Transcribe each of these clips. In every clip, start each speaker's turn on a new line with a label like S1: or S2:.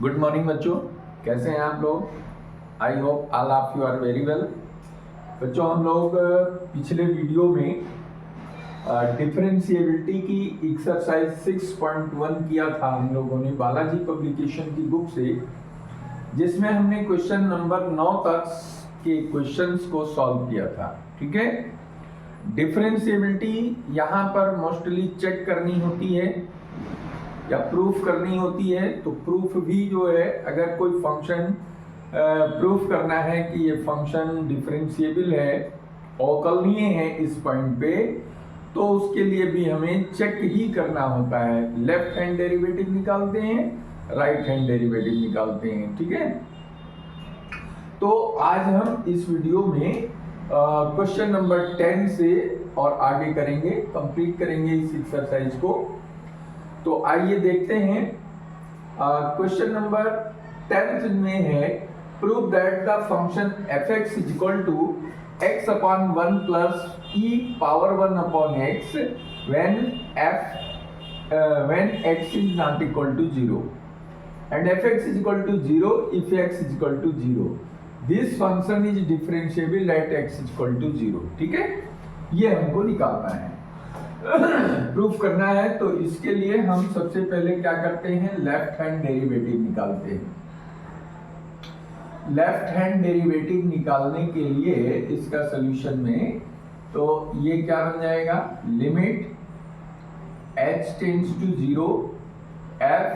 S1: Good morning बच्चों, कैसे हैं आप लोग? I hope all of you are very well. बच्चों, हम लोग पिछले वीडियो में डिफरेंशिएबिलिटी की एक्सरसाइज 6.1 किया था हम लोगों ने बालाजी पब्लिकेशन की बुक से, जिसमें हमने क्वेश्चन नंबर 9 तक के क्वेश्चंस को सॉल्व किया था। ठीक है, डिफरेंशिएबिलिटी यहाँ पर मोस्टली चेक करनी होती है या प्रूफ करनी होती है। तो प्रूफ भी जो है, अगर कोई फंक्शन प्रूफ करना है कि ये फंक्शन डिफरेंशिएबल है, अवकलनीय है इस पॉइंट पे, तो उसके लिए भी हमें चेक ही करना होता है। लेफ्ट हैंड डेरिवेटिव निकालते हैं, राइट हैंड डेरिवेटिव निकालते हैं। ठीक है, तो आज हम इस वीडियो में क्वेश्चन नंबर 10 से और आगे करेंगे, कंप्लीट करेंगे इस एक्सरसाइज को। तो आइए देखते हैं। क्वेश्चन नंबर 10 में है, prove that the function f(x) is equal to x upon 1 plus e power 1 upon x when x is not equal to 0 and fx is equal to 0 if x is equal to 0. This function is differentiable at x is equal to 0. ठीक है, ये हमको निकालना है, proof करना है। तो इसके लिए हम सबसे पहले क्या करते हैं, लेफ्ट हैंड डेरिवेटिव निकालते हैं। लेफ्ट हैंड डेरिवेटिव निकालने के लिए इसका सॉल्यूशन में तो ये क्या बन जाएगा, limit h tends to 0 f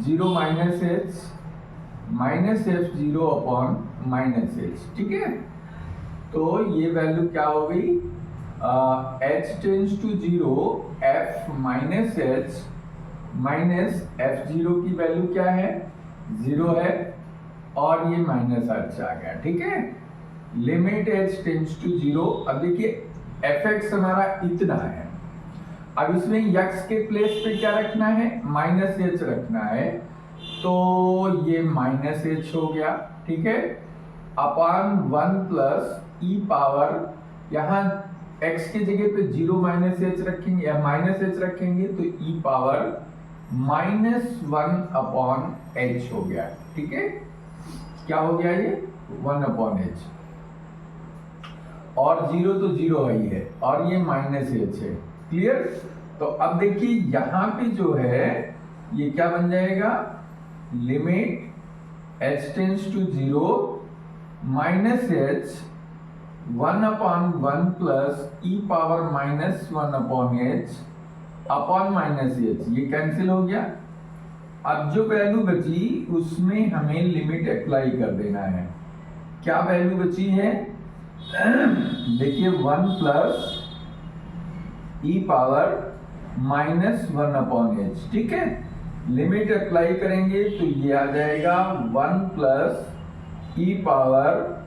S1: 0 minus h minus f 0 upon minus h। ठीक है, तो ये वैल्यू क्या हो गई, h tends to 0 f minus h minus f0 की वैल्यू क्या है, 0 है, और ये माइनस h आ गया। ठीक है, लिमिट h टेंड्स टू 0। अब देखिए fx हमारा इतना है, अब इसमें x के प्लेस पे क्या रखना है, माइनस h रखना है, तो ये माइनस h हो गया। ठीक है, अपॉन 1 प्लस e पावर, यहाँ x की जगह पे 0 माइनस h रखेंगे या माइनस h रखेंगे तो e power minus 1 upon h हो गया। ठीक है, क्या हो गया ये 1 अपॉन h, और 0 तो 0 ही है, और ये माइनस h है। क्लियर? तो अब देखिए यहाँ पे जो है ये क्या बन जाएगा, limit h tends to 0 minus h 1 upon 1 plus e power minus 1 upon h upon minus h, ये कैंसिल हो गया। अब जो वैल्यू बची उसमें हमें लिमिट अप्लाई कर देना है। क्या वैल्यू बची है, देखिए 1 plus e power minus 1 upon h। ठीक है, लिमिट अप्लाई करेंगे तो ये आ जाएगा 1 plus e power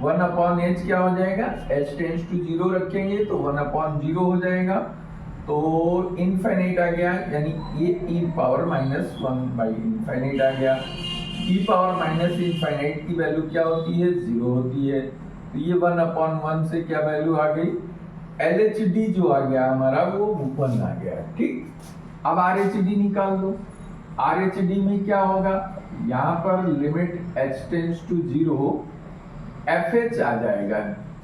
S1: 1 upon h, क्या हो जाएगा, h टेंड्स टू 0 रखेंगे तो 1 अपॉन 0 हो जाएगा, तो इनफाइनाइट आ गया, यानी ये e power minus 1 by infinite आ गया। e पावर माइनस इनफाइनाइट की वैल्यू क्या होती है, 0 होती है, तो ये 1 अपॉन 1 से क्या वैल्यू आ गई, LHD जो आ गया हमारा वो 1 आ गया। ठीक, अब RHD निकाल लो। RHD में क्या होगा, यहाँ पर limit h tends to 0 fh आ जाएगा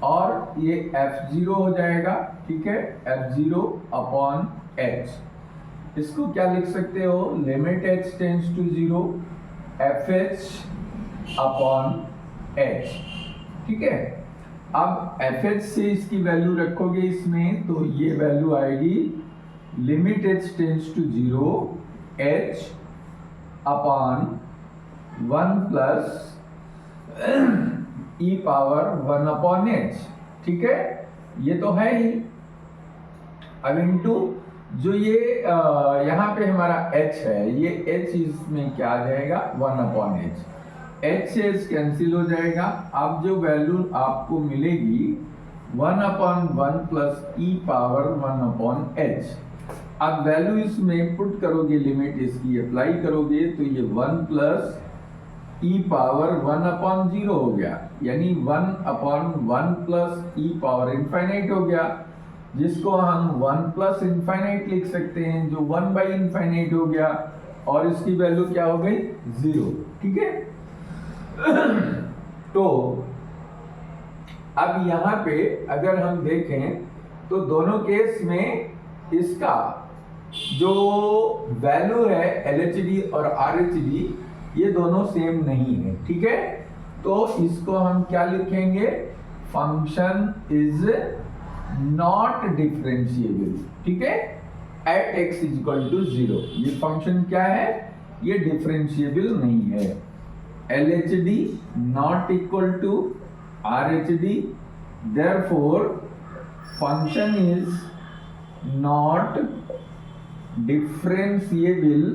S1: और ये f0 हो जाएगा। ठीक है, f0 अपॉन h, इसको क्या लिख सकते हो, limit h tends to 0 fh upon h। ठीक है, अब fh से इसकी वैल्यू रखोगे इसमें तो ये वैल्यू आएगी limit h tends to 0 h upon 1 plus e power 1 upon h। ठीक है, ये तो है ही। अब इनटू जो ये यहाँ पे हमारा h है, ये h इसमें क्या आ जाएगा, 1 अपॉन h, h से h कैंसिल हो जाएगा। अब जो वैल्यू आपको मिलेगी 1 upon 1 plus e power 1 upon h। अब वैल्यू इसमें पुट करोगे, लिमिट इसकी अप्लाई करोगे तो ये 1 प्लस e पावर 1 अपॉन 0 हो गया, यानी 1 upon 1 plus e power infinite हो गया। जिसको हम 1 प्लस इनफाइनाइट लिख सकते हैं, जो 1 बाई इनफाइनाइट हो गया और इसकी वैल्यू क्या हो गई 0। ठीक है। तो अब यहां पे अगर हम देखें तो दोनों केस में इसका जो वैल्यू है LHD और RHD ये दोनों सेम नहीं है। ठीक है। तो इसको हम क्या लिखेंगे, फंक्शन इज नॉट डिफरेंशिएबल। ठीक है, एट x इक्वल टू 0। ये फंक्शन क्या है, ये डिफरेंशिएबल नहीं है। LHD not equal to RHD, therefore function is not differentiable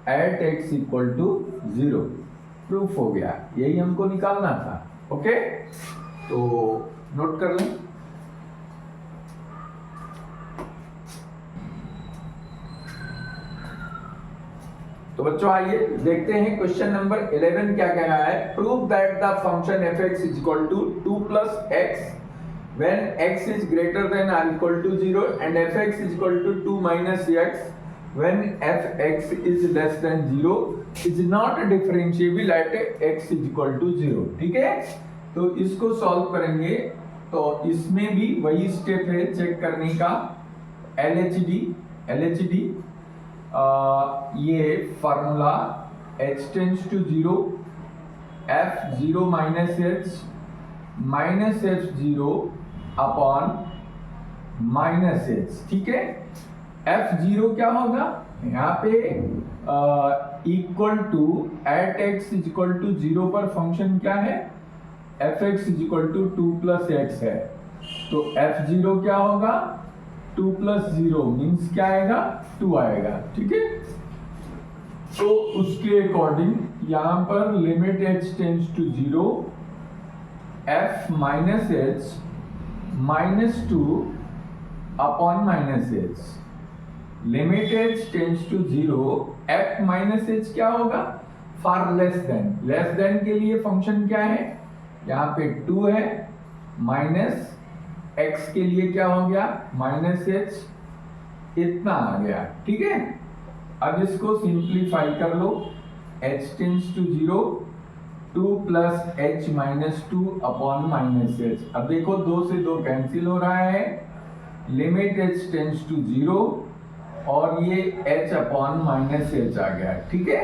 S1: at x equal to 0। Proof हो गया, यही हमको निकालना था। ओके, तो नोट कर लें। तो बच्चों आइए देखते हैं क्वेश्चन नंबर 11 क्या कह रहा है। Prove that the function fx is equal to 2 plus x when x is greater than or equal to 0 and fx is equal to 2 minus x when fx is less than 0 is not differentiable at x is equal to 0। ठीक है, तो इसको solve करेंगे तो इसमें भी वही step है चेक करने का। LHD ये formula h tends to 0 f0 minus h minus f0 upon minus h। ठीक है, f0 क्या होगा यहाँ पे equal to at x is equal to 0 पर फंक्शन क्या है, fx is equal to 2 plus x है। तो f0 क्या होगा 2 प्लस 0 मीन्स क्या आएगा 2 आएगा। ठीक है, तो उसके अकॉर्डिंग यहां पर limit h tends to 0 f minus h minus 2 upon minus h। Limit h tends to 0 f minus h क्या होगा फॉर लेस देन के लिए फंक्शन क्या है, यहाँ पे 2 है, माइनस x के लिए क्या हो गया माइनस h, इतना आ गया। ठीक है, अब इसको सिंप्लीफाई कर लो, h tends to 0 2 plus h minus 2 upon minus h। अब देखो 2 से 2 कैंसिल हो रहा है, लिमिट h टेंड्स टू 0 और ये h अपॉन माइनस h आ गया। ठीक है,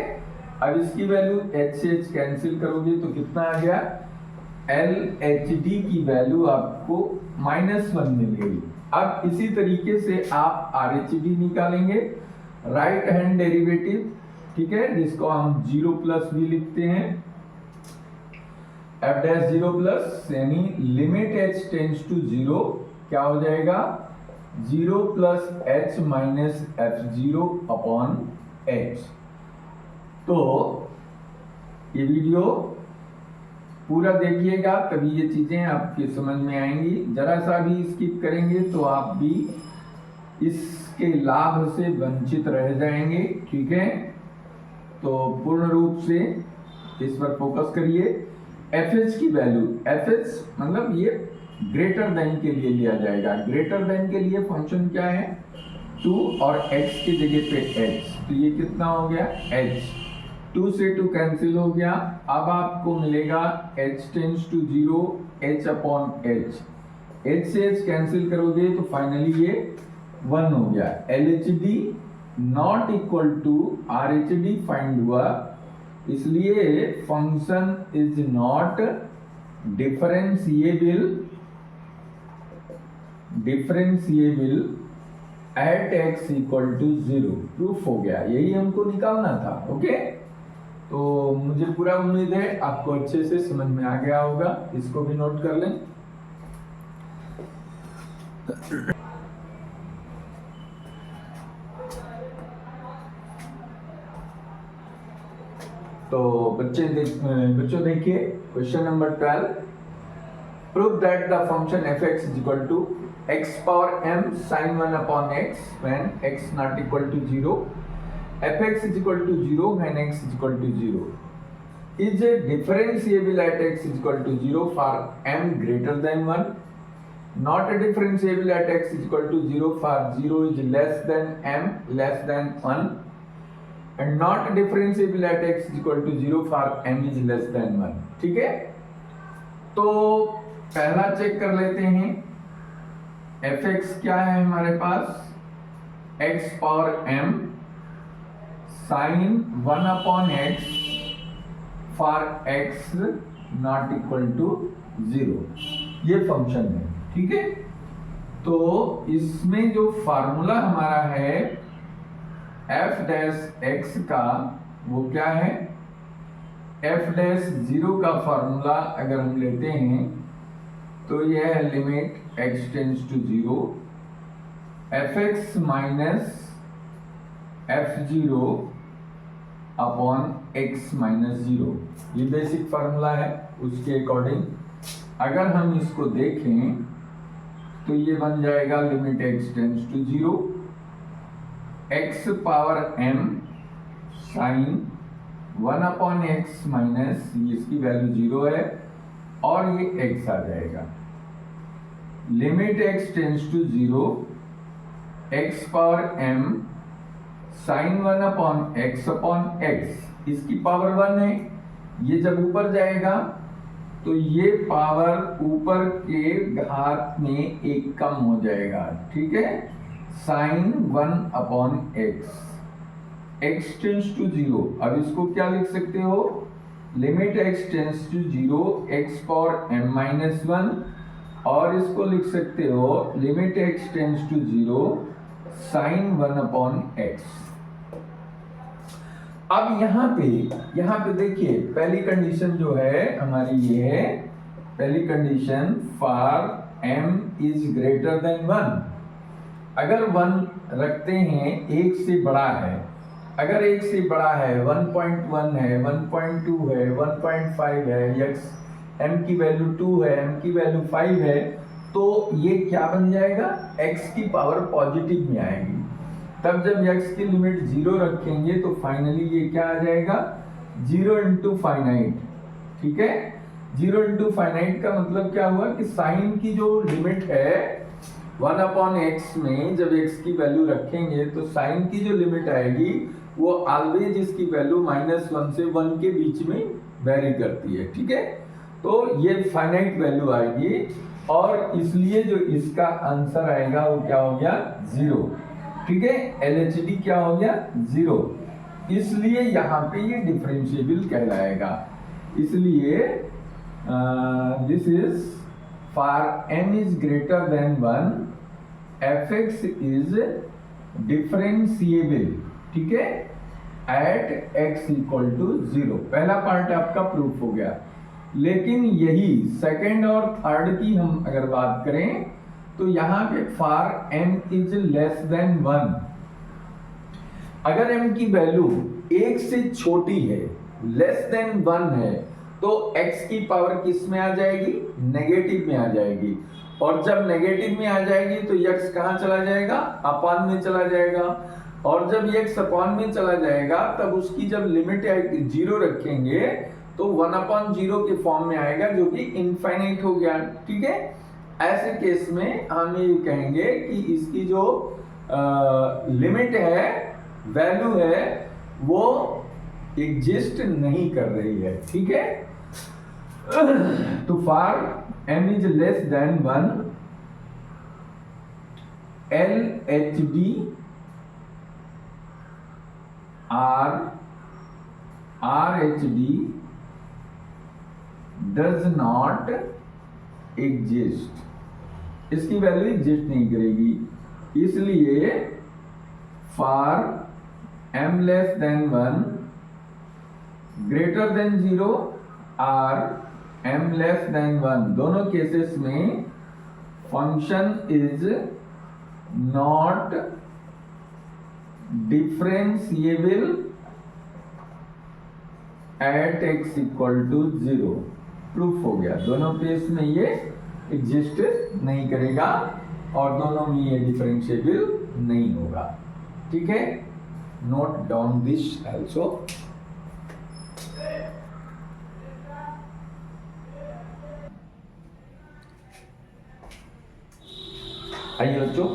S1: अब इसकी वैल्यू h से h कैंसिल करोगे तो कितना आ गया, LHD की वैल्यू आपको -1 मिल गई। अब इसी तरीके से आप RHD निकालेंगे, राइट हैंड डेरिवेटिव। ठीक है, जिसको हम 0 प्लस भी लिखते हैं, f डैश 0 प्लस यानी लिमिट h टेंड्स टू 0 क्या हो जाएगा 0 plus h minus f0 upon h। तो ये वीडियो पूरा देखिएगा तभी ये चीजें आपके समझ में आएंगी। जरा सा भी स्किप करेंगे तो आप भी इसके लाभ से वंचित रह जाएंगे। ठीक है, तो पूर्ण रूप से इस पर फोकस करिए। fh की वैल्यू, fh मतलब ये ग्रेटर देन के लिए लिया जाएगा। ग्रेटर देन के लिए फंक्शन क्या है 2 और x की जगह पे h, तो ये कितना हो गया h, 2 से 2 कैंसिल हो गया। अब आपको मिलेगा h tends to 0 h upon h, h से h कैंसिल करोगे तो फाइनली ये 1 हो गया। LHD not equal to RHD find हुआ, इसलिए function is not differentiable at x equal to 0। Proof हो गया, यही हमको निकालना था। ओके, तो मुझे पूरा उम्मीद है आपको अच्छे से समझ में आ गया होगा। इसको भी नोट कर लें। तो बच्चों देखिए question number 12। Prove that the function fx is equal to x power m sin 1 upon x when x not equal to 0, fx is equal to 0 when x is equal to 0। is differentiable at x is equal to 0 for m greater than 1, not differentiable at x is equal to 0 for 0 is less than m less than 1, and not differentiable at x is equal to 0 for m is less than 1. ठीक है, तो पहला check कर लेते हैं fx क्या है हमारे पास, x power m sin 1 upon x for x not equal to 0, ये फंक्शन है. ठीक है, तो इसमें जो फार्मूला हमारा है f डैश x का वो क्या है, f डैश 0 का फार्मूला अगर हम लेते हैं तो यह है limit x tends to 0 fx minus f0 upon x minus 0, ये बेसिक फार्मूला है. उसके अकॉर्डिंग अगर हम इसको देखें तो ये बन जाएगा limit x tends to 0 x power m sine 1 upon x minus, इसकी वैल्यू 0 है और ये x आ जाएगा. Limit x tends to 0 x power m sine 1 upon x, इसकी पावर 1 है. ये जब ऊपर जाएगा तो ये पावर ऊपर के घात में एक कम हो जाएगा. ठीक है, sine 1 upon x tends to 0. अब इसको क्या लिख सकते हो, limit x tends to 0 x power m minus 1, और इसको लिख सकते हो limit x tends to 0 sine 1 upon x. अब यहाँ पे देखिए पहली कंडीशन जो है हमारी ये है, पहली condition for m is greater than 1. अगर 1 रखते हैं एक से बड़ा है, अगर एक से बड़ा है 1.1 है 1.2 है 1.5 है, x m की वैल्यू 2 है m की वैल्यू 5 है, तो ये क्या बन जाएगा, x की पावर पॉजिटिव में आएगी. तब जब x की लिमिट 0 रखेंगे तो फाइनली ये क्या आ जाएगा, 0 इंटू फाइनाइट. ठीक है, 0 इंटू फाइनाइट का मतलब क्या हुआ कि साइन की जो लिमिट है 1 अपॉन x में जब x की वैल्यू रखेंगे तो साइन की जो लिमिट आएगी वो ऑलवेज इसकी वैल्यू -1 से 1 के बीच में वेरी करती है. ठीक है, तो ये फाइनाइट वैल्यू आएगी और इसलिए जो इसका आंसर आएगा वो क्या हो गया, 0. ठीक है, LHD क्या हो गया, 0. इसलिए यहाँ पे ये डिफरेंशिएबल कहलाएगा. इसलिए this is for m is greater than 1 fx is differentiable. ठीक है, एट x इक्वल टू 0. पहला पार्ट आपका प्रूफ हो गया. लेकिन यही सेकंड और थर्ड की हम अगर बात करें तो यहाँ पे for m is less than 1, अगर m की वैल्यू 1 से छोटी है, लेस देन 1 है, तो x की पावर किस में आ जाएगी, नेगेटिव में आ जाएगी. और जब नेगेटिव में आ जाएगी तो x कहाँ चला जाएगा, अपान में चला जाएगा. और जब x अपान में चला जाएगा तब उसकी जब लिमिट 0 रखेंगे तो 1/0 के फॉर्म में आएगा जो कि इनफाइनाइट हो गया. ठीक है, ऐसे केस में हम ये कहेंगे कि इसकी जो लिमिट है, वैल्यू है, वो एग्जिस्ट नहीं कर रही है. ठीक है, तो for m is less than 1 LHD RHD does not exist. इसकी वैल्यू एग्जिस्ट नहीं करेगी. इसलिए for m less than 1 greater than 0 और m लेस देन 1, दोनों केसेस में function is not differentiable at x equal to 0. Proof हो गया. दोनों केस में ये एग्जिस्ट नहीं करेगा और दोनों में ये डिफरेंशिएबल नहीं होगा. ठीक है, नोट डाउन दिस आल्सो. आइए बच्चों,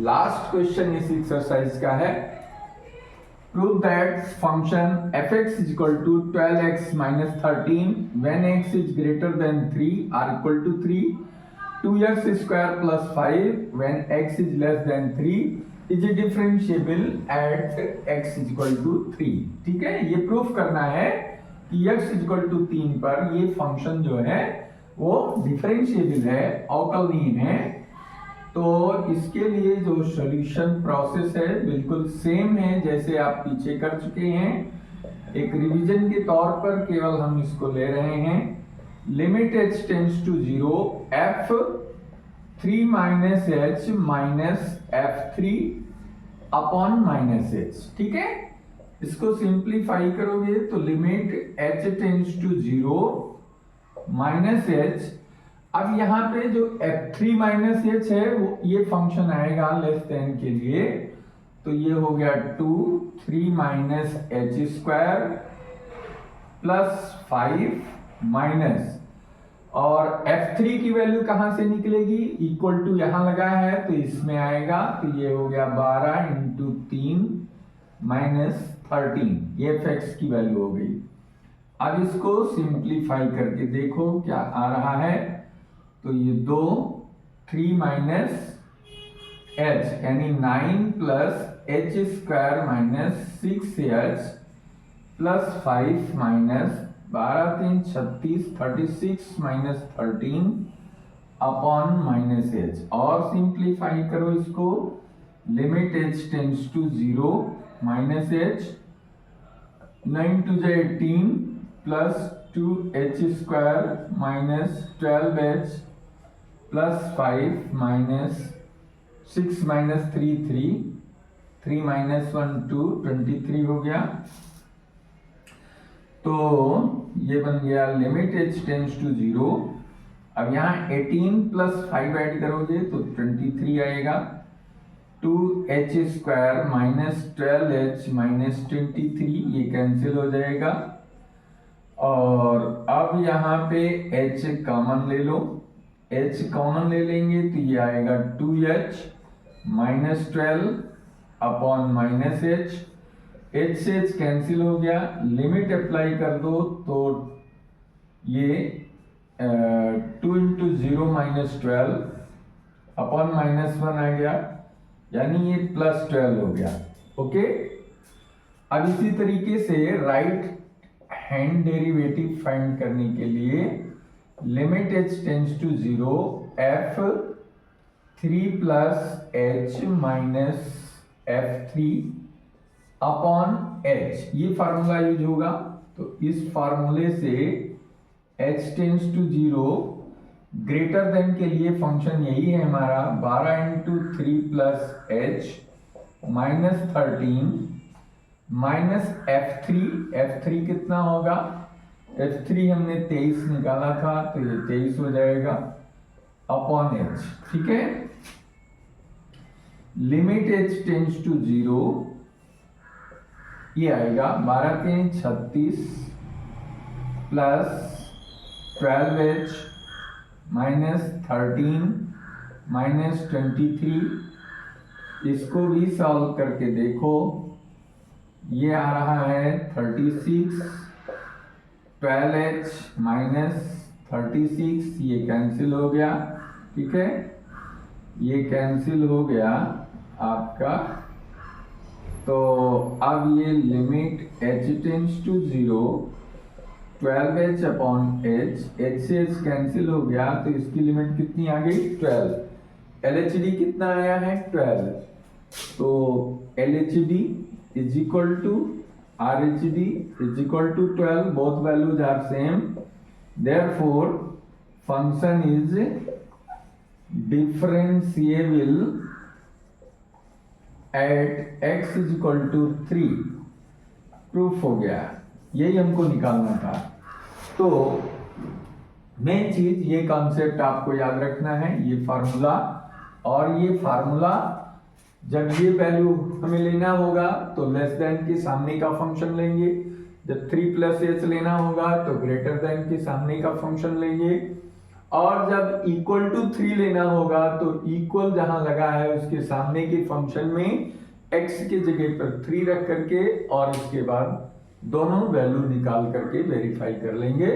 S1: लास्ट क्वेश्चन इस एक्सरसाइज का है, prove that function fx is equal to 12x minus 13 when x is greater than 3 are equal to 3, 2x square plus 5 when x is less than 3 is differentiable at x is equal to 3। ठीक है, ये proof करना है कि x is equal to 3 पर ये function जो है वो डिफरेंशिएबल है, अवकलनीय है। तो इसके लिए जो सॉल्यूशन प्रोसेस है बिल्कुल सेम है जैसे आप पीछे कर चुके हैं। एक रिवीजन के तौर पर केवल हम इसको ले रहे हैं, limit h tends to 0 f 3 minus h minus f3 upon minus h। ठीक है, इसको सिंप्लीफाई करोगे तो limit h tends to 0 minus h। अब यहाँ पे जो f3 माइनस h है वो ये फंक्शन आएगा लेस देन के लिए, तो ये हो गया 2 3 minus h square plus 5 minus, और f3 की वैल्यू कहां से निकलेगी, इक्वल टू यहां लगा है तो इसमें आएगा, तो ये हो गया 12 इंटू 3 माइनस 13, ये fx की वैल्यू हो गई। अब इसको सिंप्लीफाई करके देखो क्या आ रहा है, तो ये 2 3 माइनस h यानी 9 plus h square minus 6h plus 5 minus 12 3 36 36 minus 13 upon minus h, और सिंप्लीफाई करो इसको, limit h tends to 0 minus h 9 to 18 plus 2h square minus 12h plus 5 minus 6 minus 3 minus 1 2 23 हो गया। तो ये बन गया लिमिट h टेंड्स टू 0। अब यहाँ 18 प्लस 5 ऐड करोगे तो 23 आएगा, 2h square minus 12h minus 23 ये कैंसिल हो जाएगा, और अब यहाँ पे h कॉमन ले लो, h कॉमन ले लेंगे तो ये आएगा 2h minus 12 upon minus h से h कैंसिल हो गया, लिमिट अप्लाई कर दो तो ये 2 इंटू 0 माइनस 12 अपॉन माइनस 1 आ गया, यानी ये प्लस 12 हो गया। ओके, अब इसी तरीके से राइट हैंड डेरिवेटिव फाइंड करने के लिए limit h tends to 0 f 3 plus h minus f3 upon h, ये फार्मूला यूज होगा। तो इस फार्मूले से h tends to 0 greater than के लिए फंक्शन यही है हमारा, 12 into 3 plus h minus 13 minus f3 कितना होगा, f3 हमने 23 निकाला था तो ये 23 हो जाएगा अपॉन h। ठीक है, लिमिट h टेंड्स टू 0 ये आएगा 12 3 36 प्लस 12h माइनस 13 माइनस 23, इसको भी सॉल्व करके देखो, ये आ रहा है 36 12h माइनस 36, ये कैंसिल हो गया। ठीक है, ये कैंसिल हो गया आपका, तो अब ये limit h tends to 0 12h upon h से h कैंसिल हो गया, तो इसकी लिमिट कितनी आ गई 12, LHD कितना आया है 12, तो LHD is equal to RHD is equal to 12, both values are same, therefore function is differentiable at x is equal to 3। Proof हो गया, यही हमको निकालना था। तो मेन चीज ये कॉन्सेप्ट आपको याद रखना है, ये फार्मूला, और ये फार्मूला जब ये वैल्यू हमें लेना होगा तो लेस देन के सामने का फंक्शन लेंगे, जब 3 प्लस h लेना होगा तो ग्रेटर देन के सामने का फंक्शन लेंगे, और जब इक्वल टू 3 लेना होगा तो इक्वल जहां लगा है उसके सामने के फंक्शन में x के जगह पर 3 रख करके और इसके बाद दोनों वैल्यू निकाल करके वेरीफाई कर लेंगे।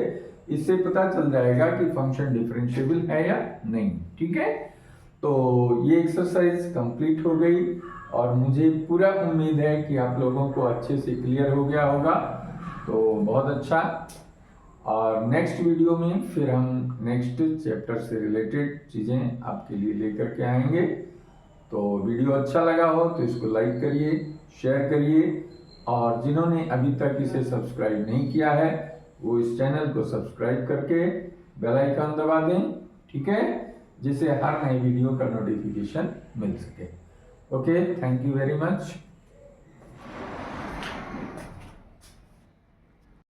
S1: इससे पता चल जाएगा कि फंक्शन डिफरेंशिएबल है या नहीं। ठीक है, तो ये एक्सरसाइज कंप्लीट हो गई और मुझे पूरा उम्मीद है कि आप लोगों को अच्छे से क्लियर हो गया होगा। तो बहुत अच्छा, और नेक्स्ट वीडियो में फिर हम नेक्स्ट चैप्टर से रिलेटेड चीज़ें आपके लिए लेकर के आएंगे। तो वीडियो अच्छा लगा हो तो इसको लाइक करिए, शेयर करिए, और जिन्होंने अभी तक इसे सब्सक्राइब नहीं किया है वो इस चैनल को सब्सक्राइब करके बेल आइकन दबा दें। ठीक है, जिससे हर नए वीडियो का नोटिफिकेशन मिल सके। Okay, thank you very much.